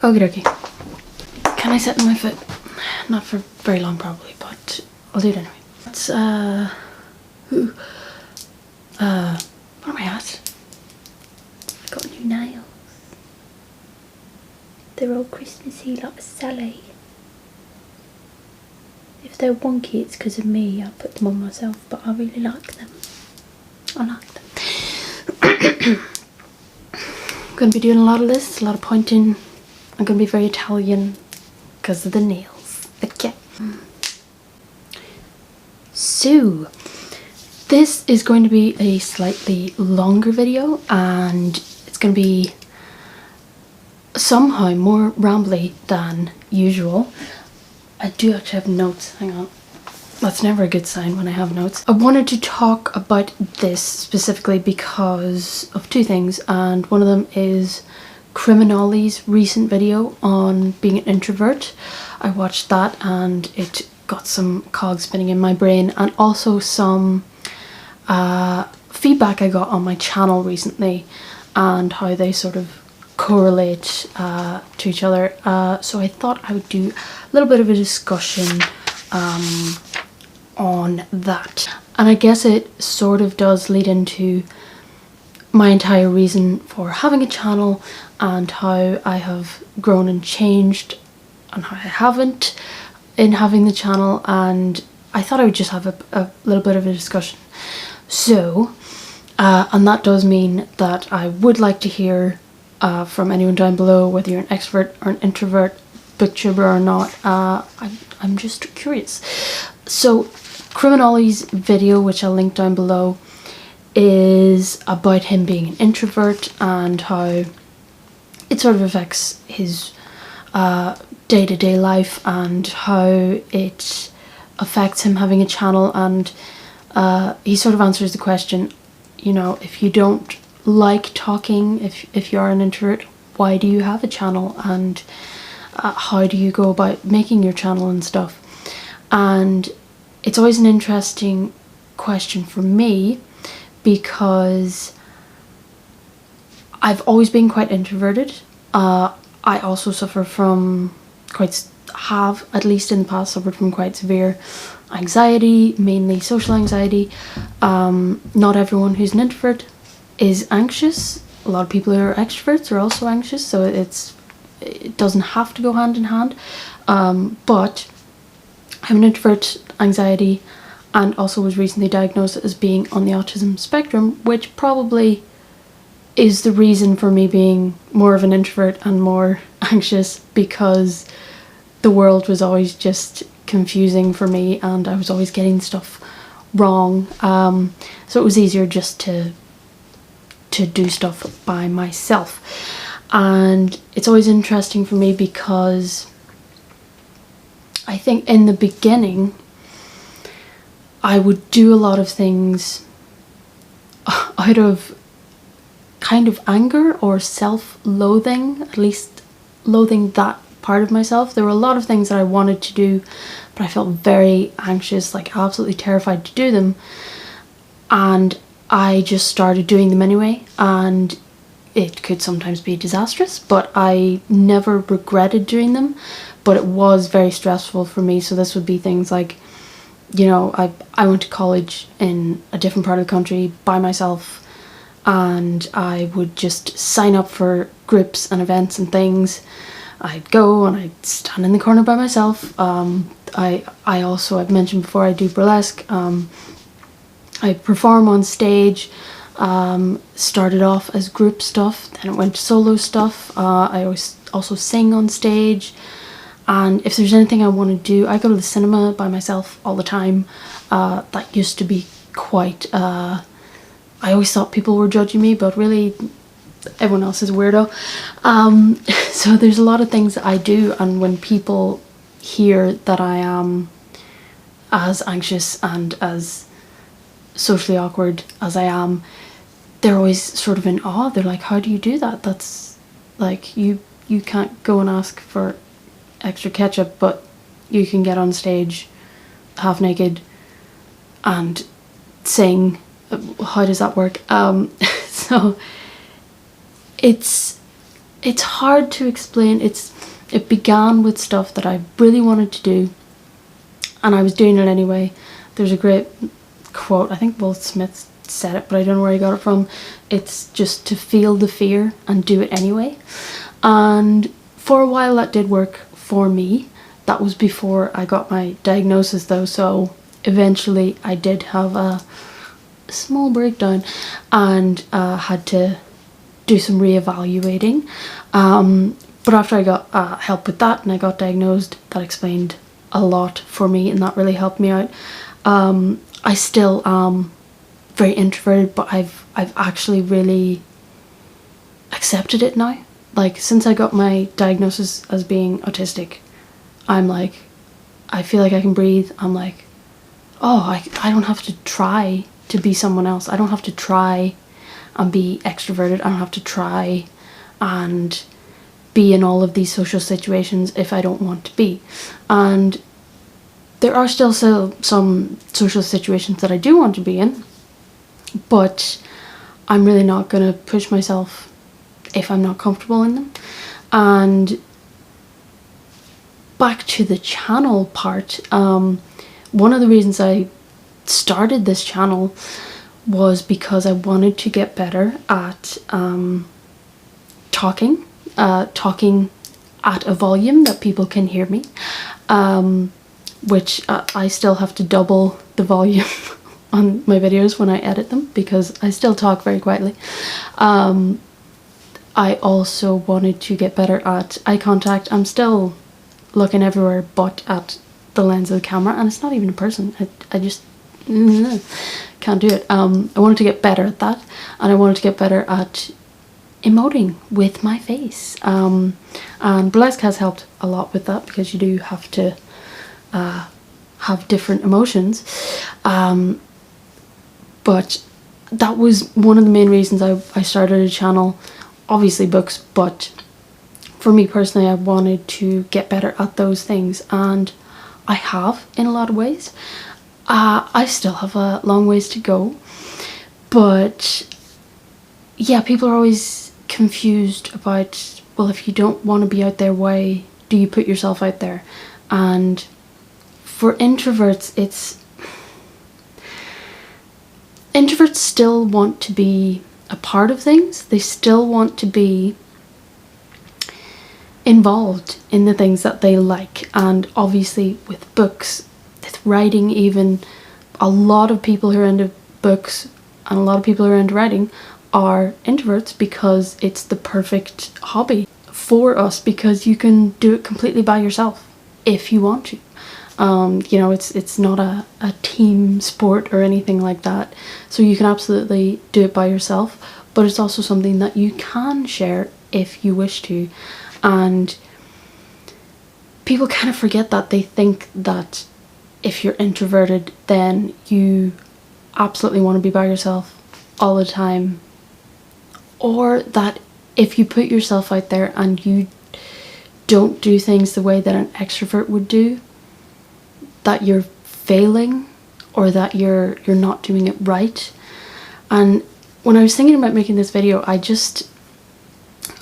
Okie dokie. Can I sit on my foot? Not for very long probably, but I'll do it anyway. Let's what am I at? I've got new nails. They're all Christmassy like Sally. If they're wonky it's because of me, I put them on myself, but I really like them. I like them. I'm going to be doing a lot of this, a lot of pointing. I'm going to be very Italian because of the nails. Okay. So, this is going to be a slightly longer video and it's going to be somehow more rambly than usual. I do actually have notes, hang on. That's never a good sign when I have notes. I wanted to talk about this specifically because of two things, and one of them is Olly's recent video on being an introvert. I watched that and it got some cogs spinning in my brain, and also some feedback I got on my channel recently and how they sort of correlate to each other. So I thought I would do a little bit of a discussion on that, and I guess it sort of does lead into my entire reason for having a channel and how I have grown and changed and how I haven't in having the channel, and I thought I would just have a little bit of a discussion. So and that does mean that I would like to hear from anyone down below, whether you're an extrovert or an introvert, booktuber or not. I'm just curious. So Olly's video, which I'll link down below, is about him being an introvert and how it sort of affects his day-to-day life and how it affects him having a channel, and he sort of answers the question, you know, if you don't like talking, if you are an introvert, why do you have a channel, and how do you go about making your channel and stuff. And it's always an interesting question for me because I've always been quite introverted. I also suffer from have, at least in the past, suffered from quite severe anxiety, mainly social anxiety. Not everyone who's an introvert is anxious. A lot of people who are extroverts are also anxious, so it doesn't have to go hand in hand. But I'm an introvert, anxiety, and also was recently diagnosed as being on the autism spectrum, which probably is the reason for me being more of an introvert and more anxious, because the world was always just confusing for me and I was always getting stuff wrong. So it was easier just to do stuff by myself. And it's always interesting for me because I think in the beginning I would do a lot of things out of kind of anger or self-loathing, at least loathing that part of myself. There were a lot of things that I wanted to do, but I felt very anxious, like absolutely terrified to do them, and I just started doing them anyway, and it could sometimes be disastrous, but I never regretted doing them. But it was very stressful for me. So this would be things like, you know, I went to college in a different part of the country by myself, and I would just sign up for groups and events and things. I'd go and I'd stand in the corner by myself. I also, I've mentioned before, I do burlesque. I perform on stage. Started off as group stuff, then it went to solo stuff. I always also sing on stage. And if there's anything I want to do, I go to the cinema by myself all the time. That used to be quite, I always thought people were judging me, but really everyone else is a weirdo. So there's a lot of things that I do, and when people hear that I am as anxious and as socially awkward as I am, they're always sort of in awe. They're like, how do you do that? That's like, you can't go and ask for extra ketchup, but you can get on stage half naked and sing. How does that work? So it's it's hard to explain. It began with stuff that I really wanted to do, and I was doing it anyway. There's a great quote, I think Will Smith said it, but I don't know where he got it from. It's just to feel the fear and do it anyway. And for a while that did work for me. That was before I got my diagnosis though, so eventually I did have a small breakdown and had to do some reevaluating. But after I got help with that and I got diagnosed, that explained a lot for me and that really helped me out. I still am very introverted, but I've actually really accepted it now. Like, since I got my diagnosis as being autistic, I'm like, I feel like I can breathe. I'm like, oh, I don't have to try to be someone else. I don't have to try and be extroverted. I don't have to try and be in all of these social situations if I don't want to be. And there are still some social situations that I do want to be in, but I'm really not going to push myself if I'm not comfortable in them. And back to the channel part, one of the reasons I started this channel was because I wanted to get better at talking at a volume that people can hear me, which I still have to double the volume on my videos when I edit them because I still talk very quietly. I also wanted to get better at eye contact. I'm still looking everywhere but at the lens of the camera, and it's not even a person. I just can't do it. I wanted to get better at that, and I wanted to get better at emoting with my face. And burlesque has helped a lot with that because you do have to have different emotions. But that was one of the main reasons I started a channel. Obviously books, but for me personally, I wanted to get better at those things, and I have in a lot of ways. I still have a long ways to go, but yeah, people are always confused about, well, if you don't want to be out there, why do you put yourself out there? And for introverts, introverts still want to be a part of things. They still want to be involved in the things that they like, and obviously with books, with writing even, a lot of people who are into books and a lot of people who are into writing are introverts because it's the perfect hobby for us, because you can do it completely by yourself if you want to. You know, it's not a team sport or anything like that, so you can absolutely do it by yourself, but it's also something that you can share if you wish to. And people kind of forget that. They think that if you're introverted, then you absolutely want to be by yourself all the time, or that if you put yourself out there and you don't do things the way that an extrovert would do, that you're failing, or that you're not doing it right. And when I was thinking about making this video, I just,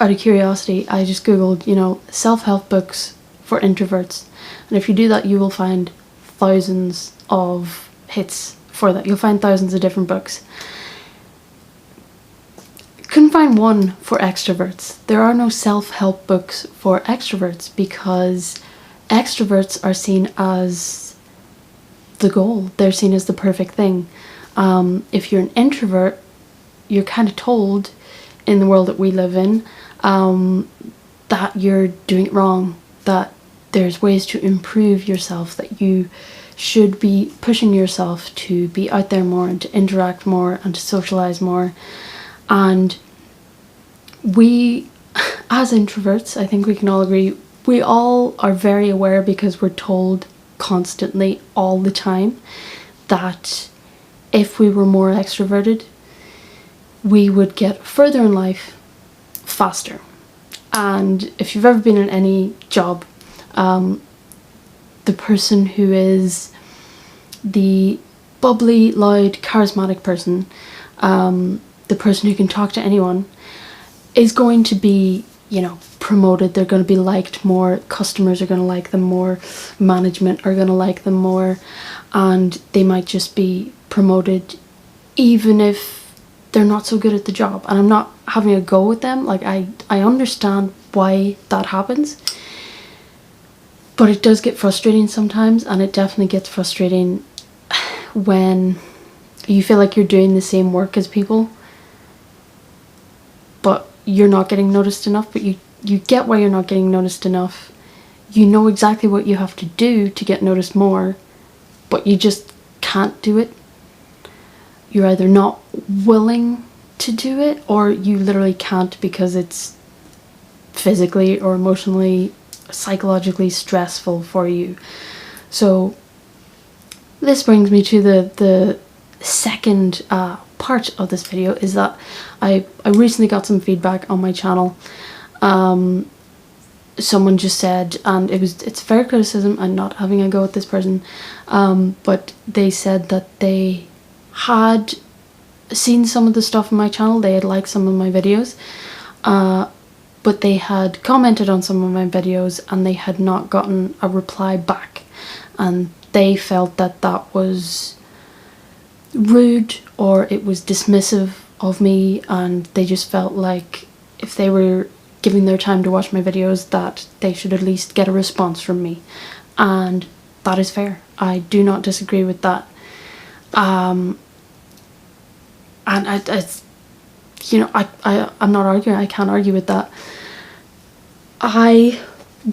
out of curiosity, I just googled, you know, self-help books for introverts, and if you do that, you will find thousands of hits for that. You'll find thousands of different books. Couldn't find one for extroverts. There are no self-help books for extroverts because extroverts are seen as the goal. They're seen as the perfect thing. If you're an introvert, you're kind of told in the world that we live in that you're doing it wrong, that there's ways to improve yourself, that you should be pushing yourself to be out there more and to interact more and to socialize more. And we, as introverts, I think we can all agree, we all are very aware, because we're told constantly all the time that if we were more extroverted, we would get further in life faster. And if you've ever been in any job, the person who is the bubbly, loud, charismatic person, the person who can talk to anyone, is going to be you know, promoted, they're going to be liked more, customers are going to like them more, management are going to like them more, and they might just be promoted even if they're not so good at the job. And I'm not having a go with them, like I understand why that happens, but it does get frustrating sometimes, and it definitely gets frustrating when you feel like you're doing the same work as people but you're not getting noticed enough. But you get why you're not getting noticed enough. You know exactly what you have to do to get noticed more, but you just can't do it. You're either not willing to do it, or you literally can't because it's physically or emotionally, psychologically stressful for you. So this brings me to the second part of this video, is that I recently got some feedback on my channel. Someone just said, and it's fair criticism, I'm not having a go at this person, but they said that they had seen some of the stuff on my channel, they had liked some of my videos, but they had commented on some of my videos and they had not gotten a reply back, and they felt that that was rude or it was dismissive of me, and they just felt like if they were giving their time to watch my videos that they should at least get a response from me, and that is fair. I do not disagree with that. And you know, I'm not arguing, I can't argue with that. I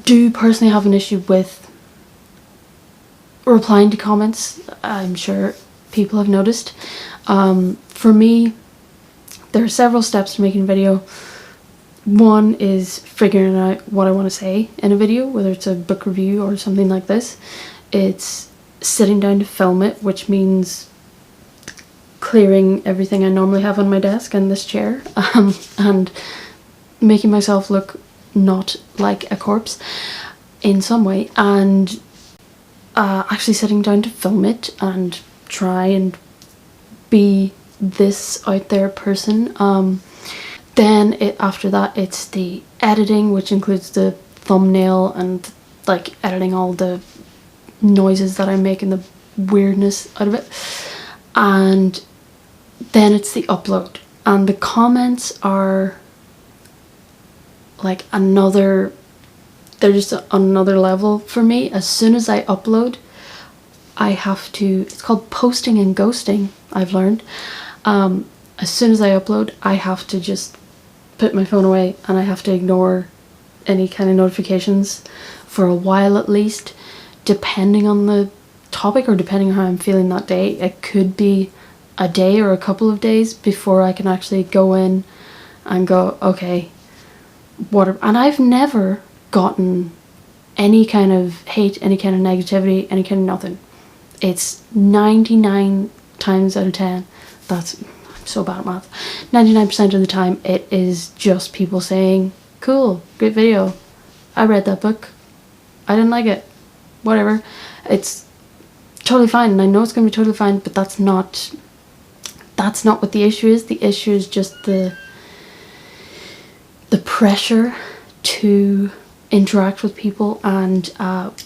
do personally have an issue with replying to comments. I'm sure people have noticed. For me, there are several steps to making a video. One is figuring out what I want to say in a video, whether it's a book review or something like this. It's sitting down to film it, which means clearing everything I normally have on my desk and this chair, and making myself look not like a corpse in some way, and actually sitting down to film it and try and be this out there person. Then after that it's the editing, which includes the thumbnail and like editing all the noises that I make and the weirdness out of it, and then it's the upload. And the comments are like they're just another level for me. As soon as I upload, I have to, it's called posting and ghosting, I've learned. As soon as I upload, I have to just put my phone away and I have to ignore any kind of notifications for a while at least, depending on the topic or depending on how I'm feeling that day. It could be a day or a couple of days before I can actually go in and go, okay, and I've never gotten any kind of hate, any kind of negativity, any kind of nothing. It's 99 times out of 10, I'm so bad at math, 99% of the time it is just people saying, cool, great video, I read that book, I didn't like it, whatever. It's totally fine, and I know it's going to be totally fine, but that's not what the issue is. The issue is just the pressure to interact with people. And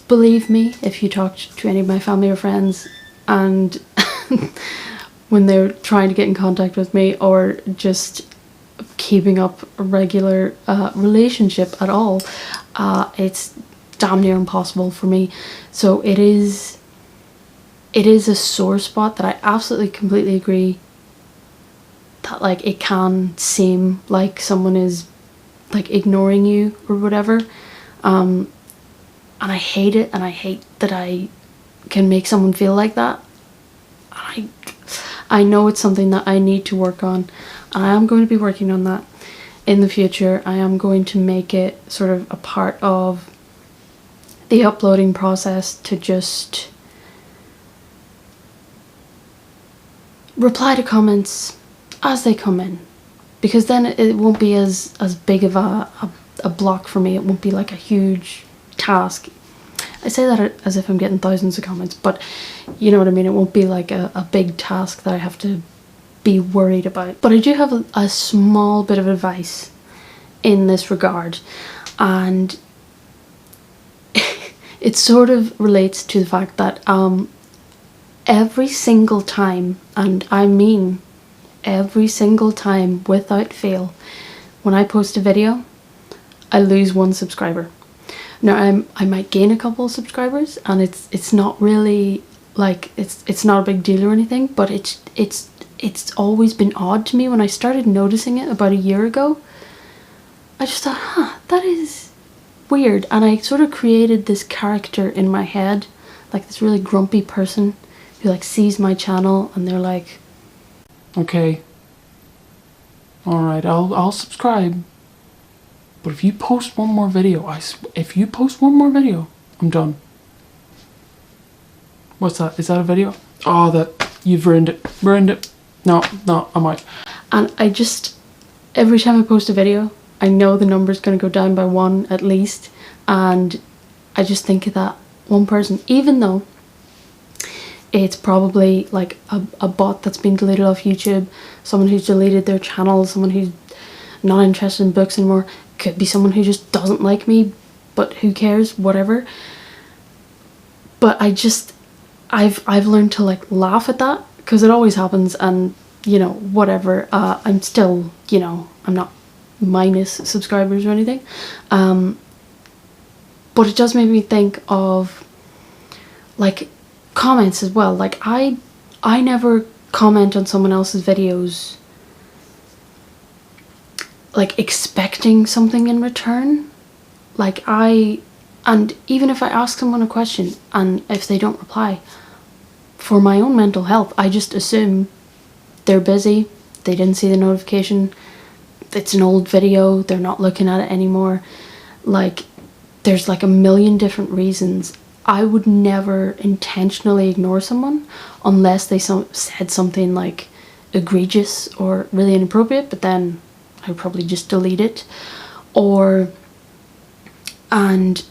believe me, if you talk to any of my family or friends and when they're trying to get in contact with me or just keeping up a regular relationship at all, it's damn near impossible for me. So it is a sore spot that I absolutely completely agree that like it can seem like someone is like ignoring you or whatever, and I hate it, and I hate that I can make someone feel like that. I know it's something that I need to work on, and I am going to be working on that in the future. I am going to make it sort of a part of the uploading process to just reply to comments as they come in, because then it won't be as big of a block for me. It won't be like a huge task. I say that as if I'm getting thousands of comments, but you know what I mean. It won't be like a big task that I have to be worried about. But I do have a small bit of advice. in this regard, and it sort of relates to the fact that every single time, and I mean every single time without fail, when I post a video, I lose one subscriber. Now I might gain a couple of subscribers, and it's not really like it's not a big deal or anything, but it's always been odd to me. When I started noticing it about a year ago, I just thought, that is weird, and I sort of created this character in my head, like this really grumpy person who like sees my channel and they're like, okay, all right, I'll subscribe, but if you post one more video, I'm done. What's that? Is that a video? Oh, that you've ruined it. No, I'm out. And I just, every time I post a video, I know the number's going to go down by one at least, and I just think of that one person, even though it's probably like a bot that's been deleted off YouTube, someone who's deleted their channel, someone who's not interested in books anymore, could be someone who just doesn't like me, but who cares, whatever. But I've learned to like laugh at that, because it always happens, and you know, whatever. I'm still, you know, I'm not minus subscribers or anything, but it does make me think of like comments as well. Like I never comment on someone else's videos like expecting something in return. Like and even if I ask someone a question and if they don't reply, for my own mental health, I just assume they're busy, they didn't see the notification, it's an old video, they're not looking at it anymore. Like there's like a million different reasons. I would never intentionally ignore someone unless they said something like egregious or really inappropriate, but then I would probably just delete it. And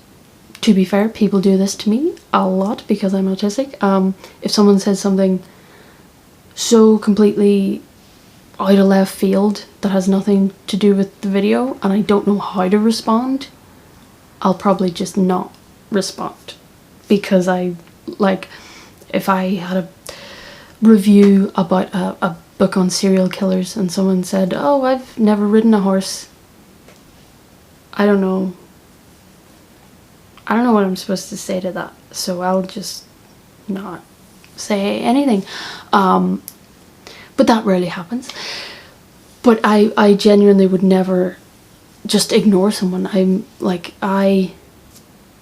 to be fair, people do this to me a lot because I'm autistic. If someone says something so completely out of left field that has nothing to do with the video and I don't know how to respond, I'll probably just not respond. Because I, like, if I had a review about a book on serial killers and someone said, oh, I've never ridden a horse, I don't know what I'm supposed to say to that, so I'll just not say anything. But that rarely happens. But I genuinely would never just ignore someone.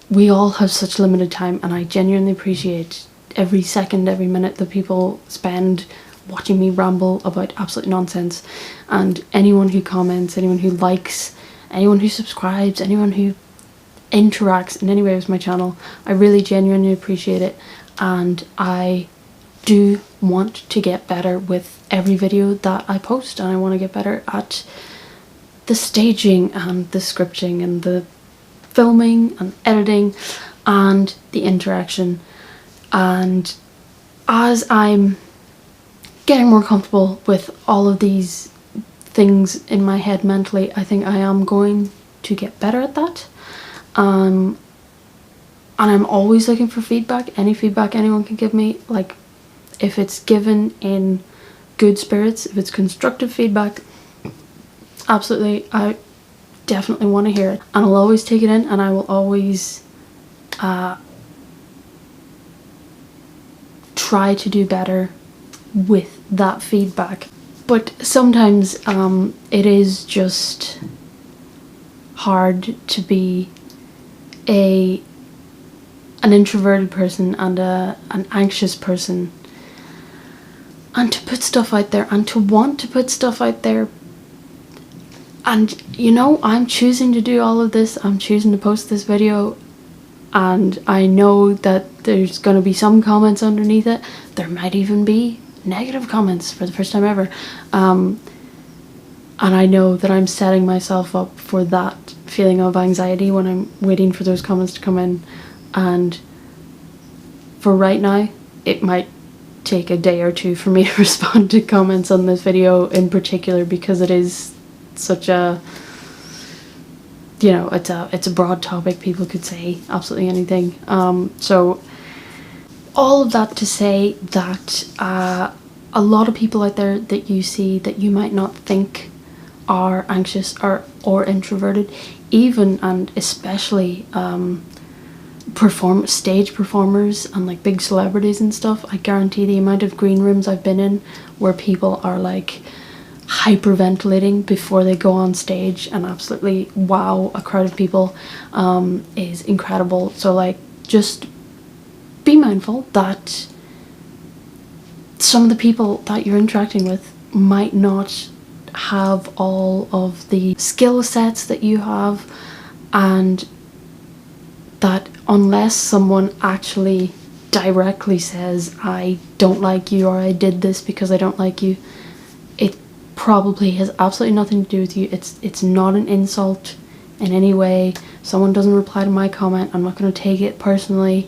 We all have such limited time, and I genuinely appreciate every second, every minute that people spend watching me ramble about absolute nonsense. And anyone who comments, anyone who likes, anyone who subscribes, anyone who interacts in any way with my channel, I really genuinely appreciate it, and I do want to get better with every video that I post, and I want to get better at the staging and the scripting and the filming and editing and the interaction. And as I'm getting more comfortable with all of these things in my head mentally, I think I am going to get better at that. And I'm always looking for feedback, any feedback anyone can give me. Like, if it's given in good spirits, if it's constructive feedback, absolutely, I definitely want to hear it, and I'll always take it in, and I will always try to do better with that feedback. But sometimes it is just hard to be an introverted person and an anxious person, and to put stuff out there and to want to put stuff out there. And you know, I'm choosing to do all of this, I'm choosing to post this video, and I know that there's going to be some comments underneath it. There might even be negative comments for the first time ever, and I know that I'm setting myself up for that feeling of anxiety when I'm waiting for those comments to come in. And for right now, it might take a day or two for me to respond to comments on this video in particular, because it is such a you know, it's a broad topic. People could say absolutely anything. So all of that to say that a lot of people out there that you see that you might not think are anxious or introverted, even and especially stage performers and like big celebrities and stuff, I guarantee the amount of green rooms I've been in where people are like hyperventilating before they go on stage and absolutely wow a crowd of people is incredible. So like, just be mindful that some of the people that you're interacting with might not have all of the skill sets that you have, and that unless someone actually directly says I don't like you or I did this because I don't like you, it probably has absolutely nothing to do with you. It's not an insult in any way. Someone doesn't reply to my comment, I'm not going to take it personally.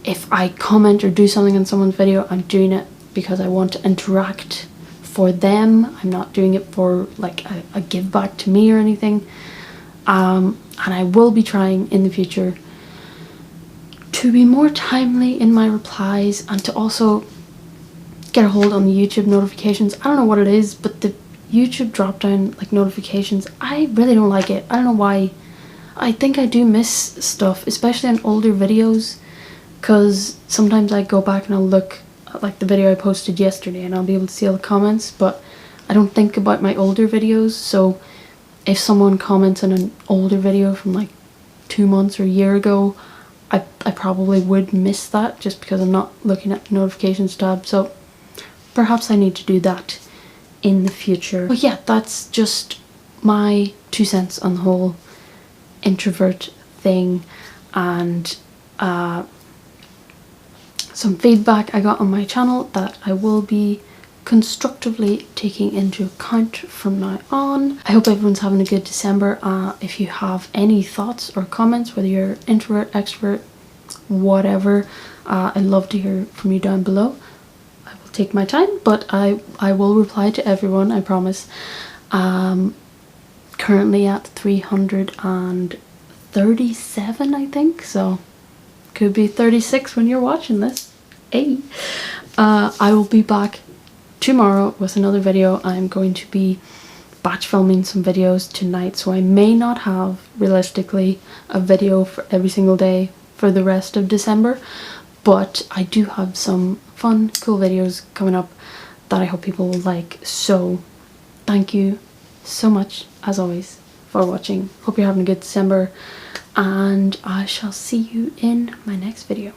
If I comment or do something on someone's video, I'm doing it because I want to interact for them. I'm not doing it for like a give back to me or anything. And I will be trying in the future to be more timely in my replies and to also get a hold on the YouTube notifications. I don't know what it is, but the YouTube drop down like notifications, I really don't like it. I don't know why. I think I do miss stuff, especially on older videos, because sometimes I go back and I'll look at like the video I posted yesterday and I'll be able to see all the comments, but I don't think about my older videos. So if someone comments on an older video from like 2 months or a year ago, I probably would miss that just because I'm not looking at the notifications tab. So perhaps I need to do that in the future. But yeah, that's just my 2 cents on the whole introvert thing, and some feedback I got on my channel that I will be constructively taking into account from now on. I hope everyone's having a good December. If you have any thoughts or comments, whether you're introvert, extrovert, whatever, I'd love to hear from you down below. I will take my time, but I will reply to everyone, I promise. Currently at 337, I think, so could be 36 when you're watching this. Hey, I will be back tomorrow with another video. I'm going to be batch filming some videos tonight, so I may not have realistically a video for every single day for the rest of December, but I do have some fun, cool videos coming up that I hope people will like. So thank you so much, as always, for watching. Hope you're having a good December, and I shall see you in my next video.